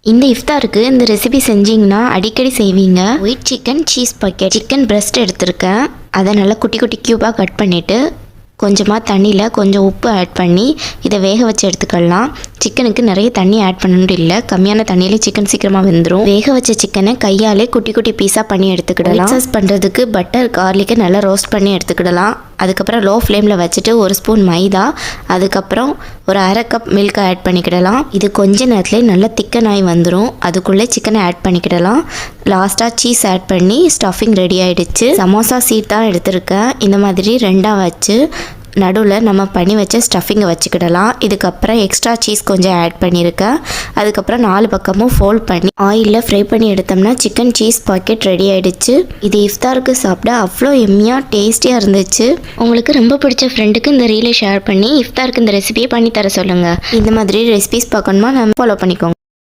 இந்த இஃப்தாருக்கு இந்த ரெசிபி செஞ்சிங்கன்னா அடிக்கடி செய்வீங்க. White chicken cheese packet chicken breast எடுத்திருக்கேன். அதை நல்லா குட்டி குட்டி க்யூபாக கட் பண்ணிவிட்டு கொஞ்சமாக தண்ணியில் கொஞ்சம் உப்பு ஆட் பண்ணி இதை வேக வச்சு எடுத்துக்கலாம். சிக்கனுக்கு நிறைய தண்ணி ஆட் பண்ணணும் இல்லை, கம்மியான தண்ணியிலே சிக்கன் சீக்கிரமாக வெந்துடும். வேக வச்ச சிக்கனை கையாலே குட்டி குட்டி பீஸாக பண்ணி எடுத்துக்கிடலாம். சாஸ் பண்ணுறதுக்கு பட்டர் கார்லிக்கை நல்லா ரோஸ்ட் பண்ணி எடுத்துக்கிடலாம். அதுக்கப்புறம் லோ ஃப்ளேமில் வச்சுட்டு 1 ஸ்பூன் மைதா, அதுக்கப்புறம் ஒரு 1/2 கப் மில்க் ஆட் பண்ணிக்கிடலாம். இது கொஞ்ச நேரத்துலேயே நல்லா திக்கனாகி வந்துடும். அதுக்குள்ளே சிக்கனை ஆட் பண்ணிக்கிடலாம். லாஸ்ட்டாக சீஸ் ஆட் பண்ணி ஸ்டஃபிங் ரெடி ஆகிடுச்சு. சமோசா சீட் தான் எடுத்திருக்கேன். இந்த மாதிரி 2ஆக வச்சு நடுவில் நம்ம பண்ணி வச்ச ஸ்டஃபிங்கை வச்சுக்கிடலாம். இதுக்கப்புறம் எக்ஸ்ட்ரா சீஸ் கொஞ்சம் ஆட் பண்ணியிருக்கேன். அதுக்கப்புறம் 4 பக்கமும் ஃபோல்ட் பண்ணி ஆயிலில் ஃப்ரை பண்ணி எடுத்தோம்னா சிக்கன் சீஸ் பாக்கெட் ரெடி ஆகிடுச்சு. இது இஃப்தாருக்கு சாப்பிட அவ்வளோ எம்மியாக டேஸ்டியாக இருந்துச்சு. உங்களுக்கு ரொம்ப பிடிச்ச ஃப்ரெண்டுக்கு இந்த ரீலை ஷேர் பண்ணி இஃப்தாருக்கு இந்த ரெசிபியை பண்ணி தர சொல்லுங்கள். இந்த மாதிரி ரெசிபிஸ் பார்க்கணுமா நம்ம ஃபாலோ பண்ணிக்கோங்க.